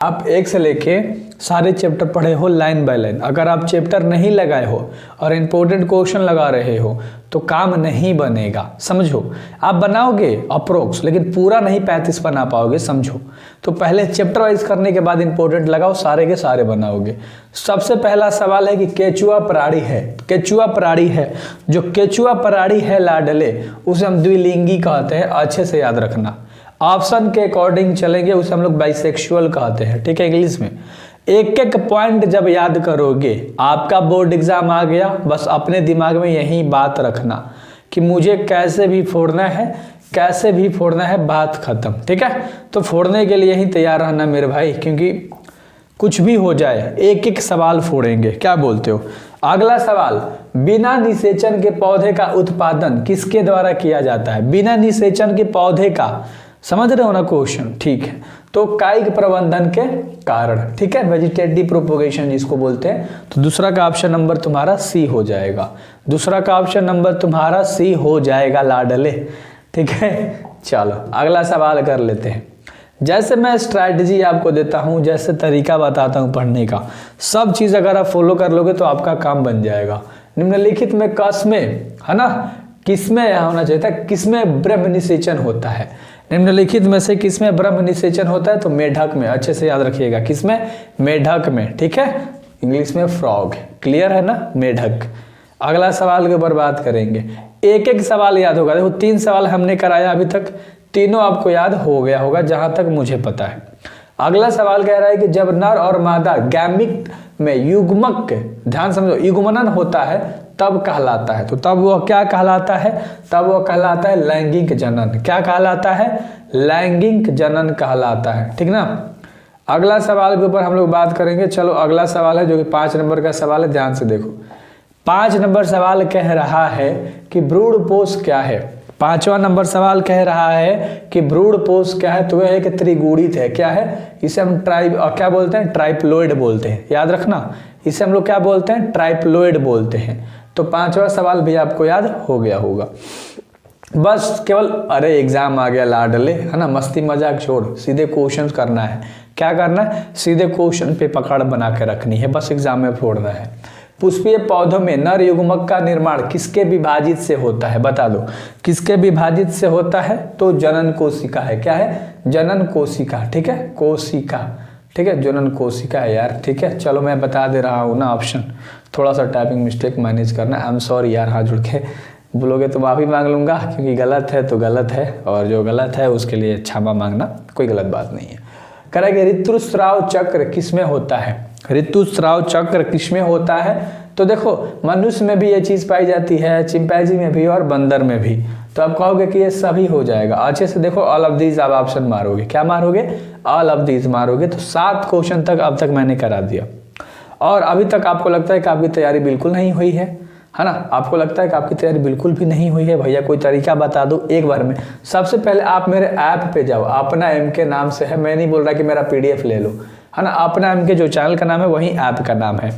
आप एक से लेके सारे चैप्टर पढ़े हो लाइन बाय लाइन, अगर आप चैप्टर नहीं लगाए हो और इम्पोर्टेंट क्वेश्चन लगा रहे हो तो काम नहीं बनेगा। समझो, आप बनाओगे अप्रोक्स लेकिन पूरा नहीं 35 बना पाओगे। समझो, तो पहले चैप्टर वाइज करने के बाद इंपॉर्टेंट लगाओ, सारे के सारे बनाओगे। सबसे पहला सवाल है कि केचुआ प्राणी है। केचुआ प्राणी है, जो केचुआ प्राणी है लाडले, उसे हम द्विलिंगी कहते हैं, अच्छे से याद रखना। ऑप्शन के अकॉर्डिंग चलेंगे, उसे हम लोग बाइसेक्सुअल कहते हैं, ठीक है। इंग्लिश में एक एक पॉइंट जब याद करोगे, आपका बोर्ड एग्जाम आ गया, बस अपने दिमाग में यही बात रखना कि मुझे कैसे भी फोड़ना है, कैसे भी फोड़ना है, बात खत्म, ठीक है। तो फोड़ने के लिए ही तैयार रहना मेरे भाई, क्योंकि कुछ भी हो जाए एक एक सवाल फोड़ेंगे। क्या बोलते हो? अगला सवाल, बिना निषेचन के पौधे का उत्पादन किसके द्वारा किया जाता है? बिना निषेचन के पौधे का, समझ रहे हो ना क्वेश्चन? ठीक है, तो कायिक प्रबंधन के कारण, ठीक है, वेजिटेटिव प्रोपोगेशन जिसको बोलते हैं। तो दूसरा का ऑप्शन नंबर तुम्हारा सी हो जाएगा। दूसरा का ऑप्शन नंबर तुम्हारा सी हो जाएगा लाडले, ठीक है। चलो अगला सवाल कर लेते हैं। जैसे मैं स्ट्रैटेजी आपको देता हूं, जैसे तरीका बताता हूं पढ़ने का, सब चीज अगर आप फॉलो कर लोगे तो आपका काम बन जाएगा। निम्नलिखित में किसमें, है ना, किसमें होना चाहिए था, किसमें ब्रह्म निषेचन होता है? निम्नलिखित में से किसमें ब्रह्म निषेचन होता है? तो मेढक में, अच्छे से याद रखिएगा, किसमें? मेढक में, ठीक है। इंग्लिश में फ्रॉग, क्लियर है ना, मेढक। अगला सवाल के ऊपर बात करेंगे, एक एक सवाल याद होगा। देखो 3 सवाल हमने कराया अभी तक, तीनों आपको याद हो गया होगा जहां तक मुझे पता है। अगला सवाल कह रहा है कि जब नर और मादा गैमिट में युग्मक, ध्यान समझो, युग्मनन होता है तब कहलाता है। तो तब वह क्या कहलाता है? तब वह कहलाता है लैंगिक जनन। क्या कहलाता है? लैंगिक जनन कहलाता है, ठीक ना। अगला सवाल के ऊपर हम लोग बात करेंगे। चलो अगला सवाल है जो कि 5 नंबर का सवाल है, ध्यान से देखो। 5 नंबर सवाल कह रहा है कि भ्रूणपोष क्या है? 5वां नंबर सवाल कह रहा है कि भ्रूणपोष क्या है? तो वह एक त्रिगुणित है। क्या है? इसे हम क्या बोलते हैं? ट्राइप्लोइड बोलते हैं, याद रखना। इसे हम लोग क्या बोलते हैं? ट्राइप्लोइड बोलते हैं। तो 5वां सवाल भी आपको याद हो गया होगा। बस केवल, अरे एग्जाम आ गया लाडले, है ना, मस्ती मजाक छोड़, सीधे क्वेश्चन करना है। क्या करना है? सीधे क्वेश्चन पे पकड़ बना के रखनी है, बस एग्जाम में फोड़ना है। पुष्पीय पौधों में नर युग्मक का निर्माण किसके विभाजित से होता है? बता दो, किसके विभाजित से होता है? तो जनन कोशिका है। क्या है? जनन कोशिका, ठीक है, कोशिका, ठीक है, जनन कोशिका है यार, ठीक है। चलो मैं बता दे रहा हूँ ना ऑप्शन, थोड़ा सा टाइपिंग मिस्टेक मैनेज करना। आई एम सॉरी यार, हाथ जुड़ के बोलोगे तो माफी मांग लूंगा, क्योंकि गलत है तो गलत है, और जो गलत है उसके लिए क्षमा मांगना, कोई गलत बात नहीं है। करेंगे ऋतुस्राव चक्र किसमें होता है? ऋतुस्राव चक्र किसमें होता है? तो देखो, मनुष्य में भी ये चीज पाई जाती है, चिंपैंजी में भी और बंदर में भी। तो आप कहोगे कि ये सभी हो जाएगा। अच्छे से देखो, ऑल ऑफ दीज आप ऑप्शन मारोगे। क्या मारोगे? ऑल ऑफ दीज मारोगे। तो 7 क्वेश्चन तक अब तक मैंने करा दिया, और अभी तक आपको लगता है कि आपकी तैयारी बिल्कुल नहीं हुई है ना? आपको लगता है कि आपकी तैयारी बिल्कुल भी नहीं हुई है। भैया कोई तरीका बता दो एक बार में। सबसे पहले आप मेरे ऐप पे जाओ, अपना एम के नाम से है, मैं नहीं बोल रहा कि मेरा PDF ले लो, है ना। अपना एम के जो चैनल का नाम है वही ऐप का नाम है।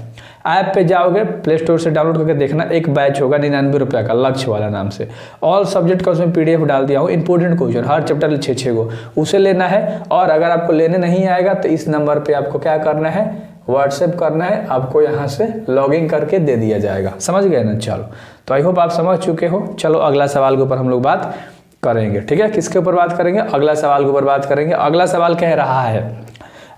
ऐप पे जाओगे, प्ले स्टोर से डाउनलोड करके देखना, एक बैच होगा 99 रुपये का, लक्ष्य वाला नाम से। ऑल सब्जेक्ट का उसमें PDF डाल दिया हूँ, इंपॉर्टेंट क्वेश्चन हर चैप्टर 6-6 को, उसे लेना है। और अगर आपको लेने नहीं आएगा तो इस नंबर पे आपको क्या करना है? व्हाट्सएप करना है, आपको यहाँ से लॉगिन करके दे दिया जाएगा। समझ गए ना? चलो, तो आई होप आप समझ चुके हो। चलो अगला सवाल के ऊपर हम लोग बात करेंगे, ठीक है। किसके ऊपर बात करेंगे? अगला सवाल के ऊपर बात करेंगे। अगला सवाल कह रहा है,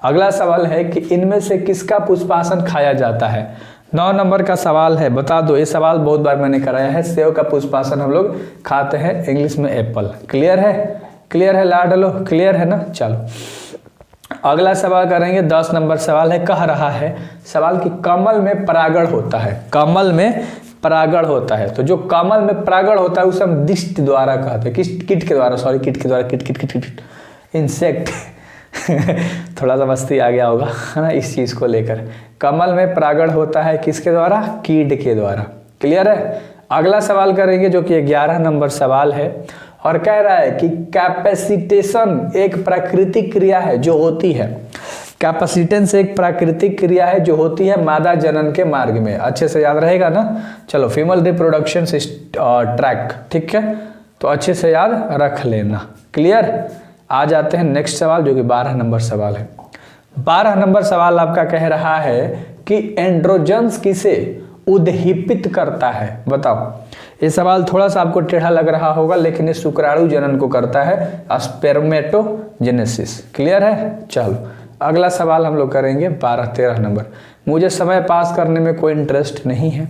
अगला सवाल है कि इनमें से किसका पुष्पासन खाया जाता है? 9 नंबर का सवाल है, बता दो। ये सवाल बहुत बार मैंने कराया है। सेव का पुष्पासन हम लोग खाते हैं, इंग्लिश में एप्पल। क्लियर है? क्लियर है लाडलो? क्लियर है ना? चलो अगला सवाल करेंगे। 10 नंबर सवाल है, कह रहा है सवाल कि कमल में परागण होता है। कमल में परागण होता है। तो जो कमल में परागण होता है उसे हम दिष्ट द्वारा कहते हैं, कीट के द्वारा, सॉरी कीट के द्वारा, कीट इंसेक्ट थोड़ा सा मस्ती आ गया होगा, है ना, इस चीज को लेकर। कमल में परागण होता है किसके द्वारा? कीट के द्वारा। क्लियर है? अगला सवाल करेंगे जो कि 11 नंबर सवाल है, और कह रहा है कि कैपेसिटेशन एक प्राकृतिक क्रिया है जो होती है। कैपेसिटेंस एक प्राकृतिक क्रिया है जो होती है मादा जनन के मार्ग में। अच्छे से याद रहेगा ना? चलो, फीमेल रिप्रोडक्शन ट्रैक, ठीक है, तो अच्छे से याद रख लेना। क्लियर? आ जाते हैं नेक्स्ट सवाल जो कि 12 नंबर सवाल है। 12 नंबर सवाल आपका कह रहा है कि एंड्रोजन्स किसे उद्दीपित करता है, बताओ। ये सवाल थोड़ा सा आपको टेढ़ा लग रहा होगा, लेकिन ये शुक्राणु जनन को करता है, स्पेर्मेटोजेनेसिस। क्लियर है? चलो अगला सवाल हम लोग करेंगे 12-13 नंबर। मुझे समय पास करने में कोई इंटरेस्ट नहीं है,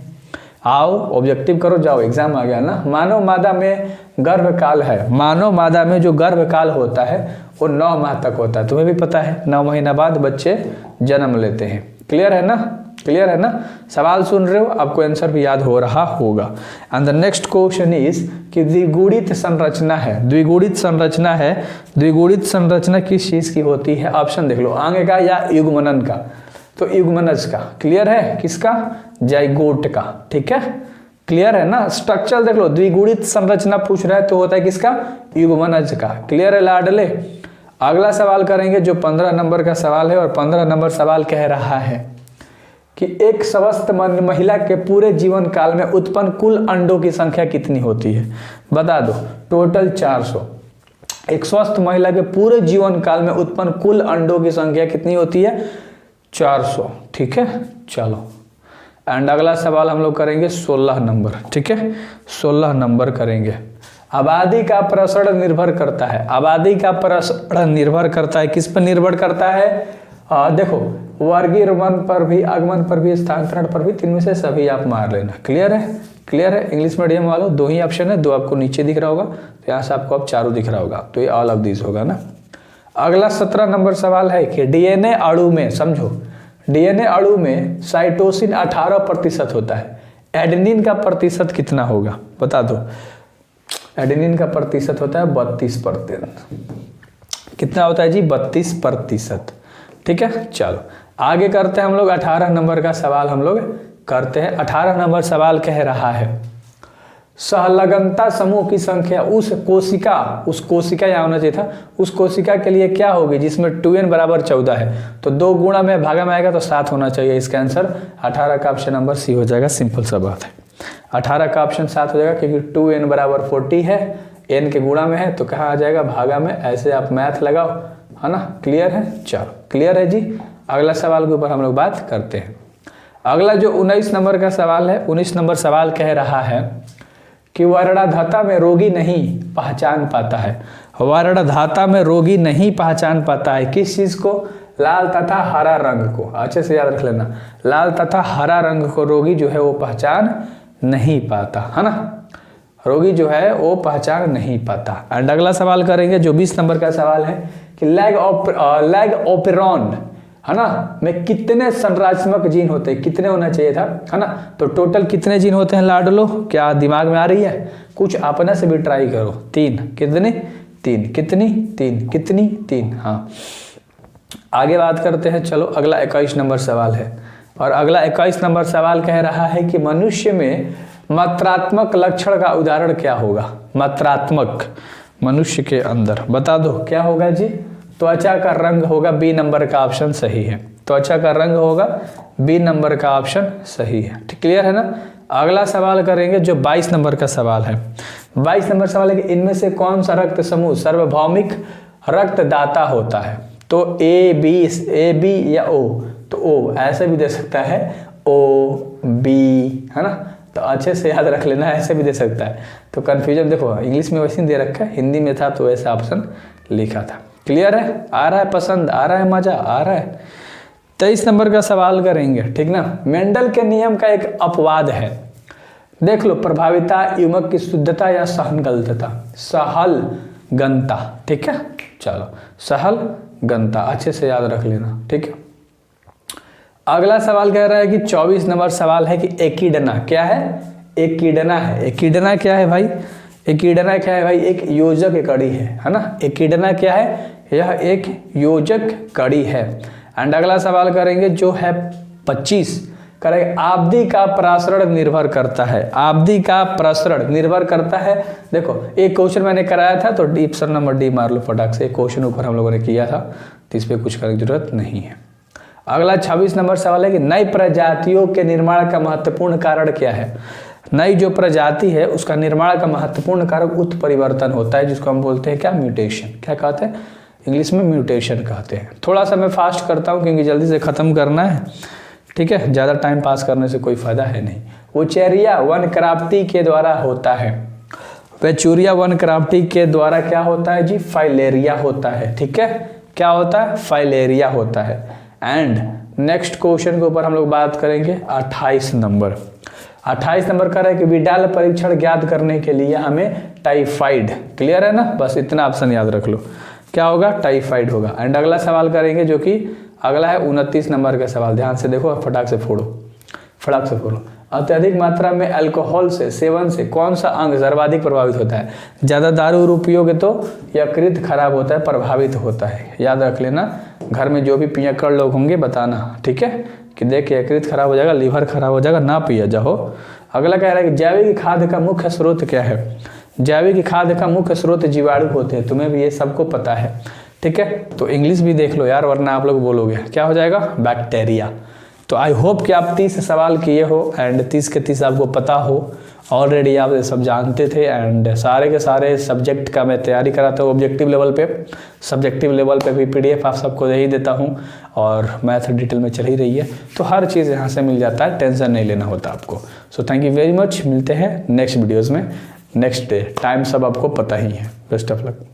आओ ऑब्जेक्टिव करो, जाओ, एग्जाम आ गया ना। मानव मादा में गर्भकाल है, मानव मादा में जो गर्भकाल होता है वो 9 माह तक होता है, तुम्हें भी पता है। 9 महीना बाद बच्चे जन्म लेते हैं। क्लियर है ना? क्लियर है ना? सवाल सुन रहे हो, आपको आंसर भी याद हो रहा होगा। And the next question is कि द्विगुणित संरचना है, द्विगुणित संरचना है, द्विगुणित संरचना किस चीज की होती है? ऑप्शन देख लो, आगे का या युग्मनन का? तो युग्मनज का। क्लियर है? किसका? जाइगोट का। ठीक है, क्लियर है ना? स्ट्रक्चर देख लो, द्विगुणित संरचना पूछ रहा है तो होता है किसका? युग्मनज का। क्लियर है लाडले? अगला सवाल करेंगे जो 15 नंबर का सवाल है, और 15 नंबर सवाल कह रहा है कि एक स्वस्थ महिला के पूरे जीवन काल में उत्पन्न कुल अंडों की संख्या कितनी होती है? बता दो। टोटल 400। एक स्वस्थ महिला के पूरे जीवन काल में उत्पन्न कुल अंडों की संख्या कितनी होती है? 400। ठीक है, चलो। एंड अगला सवाल हम लोग करेंगे 16 नंबर। ठीक है, 16 नंबर करेंगे। आबादी का प्रसरण निर्भर करता है, आबादी का प्रसरण निर्भर करता है, किस पर निर्भर करता है? देखो, वर्गीकरण पर भी, आगमन पर भी, स्थानांतरण पर भी, तीन में से सभी आप मार लेना। क्लियर है? क्लियर है? इंग्लिश मीडियम वालों 2 ही ऑप्शन है, 2 आपको नीचे दिख रहा होगा, तो यहाँ से आपको अब 4 दिख रहा होगा, तो ये ऑल ऑफ दिस होगा ना। अगला 17 नंबर सवाल है कि डीएनए अणु में, समझो, डीएनए अणु में साइटोसिन 18% होता है, एडेनिन का प्रतिशत कितना होगा? बता दो। एडेनिन का प्रतिशत होता है 32%। कितना होता है जी? 32%। ठीक है, चलो आगे करते हैं हम लोग। 18 नंबर का सवाल हम लोग करते हैं। 18 नंबर सवाल कह रहा है सहलगनता समूह की संख्या उस कोशिका यहाँ होना चाहिए था, उस कोशिका के लिए क्या होगी जिसमें 2n बराबर 14 है? तो 2 गुणा में भागा में आएगा तो 7 होना चाहिए। इसका आंसर 18 का ऑप्शन नंबर सी हो जाएगा। सिंपल सा बात है, 18 का ऑप्शन 7 हो जाएगा, क्योंकि 2n बराबर 40 है, n के गुणा में है, तो कहाँ आ जाएगा? भागा में। ऐसे आप मैथ लगाओ, है ना? क्लियर है? चलो क्लियर है जी। अगला सवाल के ऊपर हम लोग बात करते हैं। अगला जो 19 नंबर का सवाल है, 19 नंबर सवाल कह रहा है कि वर्णधाता में रोगी नहीं पहचान पाता है, वर्णधाता में रोगी नहीं पहचान पाता है किस चीज को? लाल तथा हरा रंग को। अच्छे से याद रख लेना, लाल तथा हरा रंग को रोगी जो है वो पहचान नहीं पाता, है ना? रोगी जो है वो पहचान नहीं पाता। एंड अगला सवाल करेंगे जो 20 नंबर का सवाल है कि लैग ऑपेरॉन, है ना, में कितने संरचनात्मक जीन होते हैं? कितने होना चाहिए था, है ना? तो टोटल कितने जीन होते हैं लाडलो? क्या दिमाग में आ रही है? कुछ अपने से भी ट्राई करो। 3। कितने? 3। कितनी? 3। कितनी? 3। हाँ, आगे बात करते हैं। चलो अगला 21 नंबर सवाल है, और अगला 21 नंबर सवाल कह रहा है कि मनुष्य में मात्रात्मक लक्षण का उदाहरण क्या होगा? मात्रात्मक मनुष्य के अंदर बता दो क्या होगा जी? त्वचा का रंग होगा, बी नंबर का ऑप्शन सही है। त्वचा का रंग होगा, बी नंबर का ऑप्शन सही है। ठीक, क्लियर है ना? अगला सवाल करेंगे जो 22 नंबर का सवाल है। 22 नंबर सवाल है कि इनमें से कौन सा रक्त समूह सार्वभौमिक रक्तदाता होता है? तो ए बी या ओ? तो ओ ऐसे भी दे सकता है, ओ बी, है ना? तो अच्छे से याद रख लेना, ऐसे भी दे सकता है। तो कन्फ्यूजन देखो, इंग्लिश में वैसे दे रखा है, हिंदी में था तो ऐसा ऑप्शन लिखा था। क्लियर है? आ रहा है पसंद? आ रहा है मजा? आ रहा है? 23 नंबर का सवाल करेंगे, ठीक ना? मेंडल के नियम का एक अपवाद है, देख लो, प्रभाविता, युग्मक की शुद्धता या सहलगनता? सहलगनता। ठीक है, चलो सहलगनता अच्छे से याद रख लेना। ठीक है, अगला सवाल कह रहा है कि 24 नंबर सवाल है कि एकिडना क्या है? एकिडना है। एकिडना क्या है भाई? एकिडना क्या है भाई? एक योजक कड़ी है ना? एकिडना क्या है? यह एक योजक कड़ी है। एंड अगला सवाल करेंगे जो है 25, करेंगे आवधि का प्रसरण निर्भर करता है। आवधि का प्रसरण निर्भर करता है। देखो एक क्वेश्चन मैंने कराया था, तो ऑप्शन नंबर डी मार लो फटाक से। एक क्वेश्चन ऊपर हम लोगों ने किया था, तो इस पर कुछ करने की जरूरत नहीं है। अगला 26 नंबर सवाल है कि नई प्रजातियों के निर्माण का महत्वपूर्ण कारण क्या है? नई जो प्रजाति है उसका निर्माण का महत्वपूर्ण कारक उत्परिवर्तन होता है, जिसको हम बोलते हैं क्या? म्यूटेशन। क्या कहते हैं? इंग्लिश में म्यूटेशन कहते हैं। थोड़ा सा मैं फास्ट करता हूँ क्योंकि जल्दी से ख़त्म करना है, ठीक है, ज़्यादा टाइम पास करने से कोई फ़ायदा है नहीं। वुचेरिया वन क्राफ्टी के द्वारा होता है, वेचूरिया वन क्राफ्टी के द्वारा क्या होता है जी, फाइलेरिया होता है, ठीक है, क्या होता है, फाइलेरिया होता है। एंड नेक्स्ट क्वेश्चन के ऊपर हम लोग बात करेंगे 28 नंबर। 28 नंबर का है कि विडाल परीक्षण ज्ञात करने के लिए हमें टाइफाइड, क्लियर है ना, बस इतना ऑप्शन याद रख लो, क्या होगा, टाइफाइड होगा। एंड अगला सवाल करेंगे जो कि अगला है 29 नंबर का सवाल, ध्यान से देखो, फटाक से फोड़ो, फटाक से फोड़ो। अत्यधिक मात्रा में अल्कोहल से सेवन से कौन सा अंग सर्वाधिक प्रभावित होता है? ज़्यादा दारू उपयोग तो यकृत खराब होता है, प्रभावित होता है, याद रख लेना। घर में जो भी पियक्कड़ लोग होंगे बताना, ठीक है, कि देख यकृत खराब हो जाएगा, लीवर खराब हो जाएगा, ना पिया जाओ। अगला कह रहा है कि जैविक खाद्य का मुख्य स्रोत क्या है? जैविक खाद्य का मुख्य स्रोत जीवाणु होते हैं, तुम्हें भी ये सबको पता है, ठीक है। तो इंग्लिश भी देख लो यार, वरना आप लोग बोलोगे क्या हो जाएगा, बैक्टीरिया। तो आई होप कि आप 30 सवाल किए हो एंड 30 के 30 आपको पता हो, ऑलरेडी आप ये सब जानते थे। एंड सारे के सारे सब्जेक्ट का मैं तैयारी कराता हूँ ऑब्जेक्टिव लेवल पे, सब्जेक्टिव लेवल पे भी PDF आप सबको दे ही देता हूँ, और मैथ डिटेल में चल ही रही है, तो हर चीज़ यहाँ से मिल जाता है, टेंशन नहीं लेना होता आपको। So thank you very much, मिलते हैं नेक्स्ट वीडियोज़ में, नेक्स्ट डे, टाइम सब आपको पता ही है। Best of luck.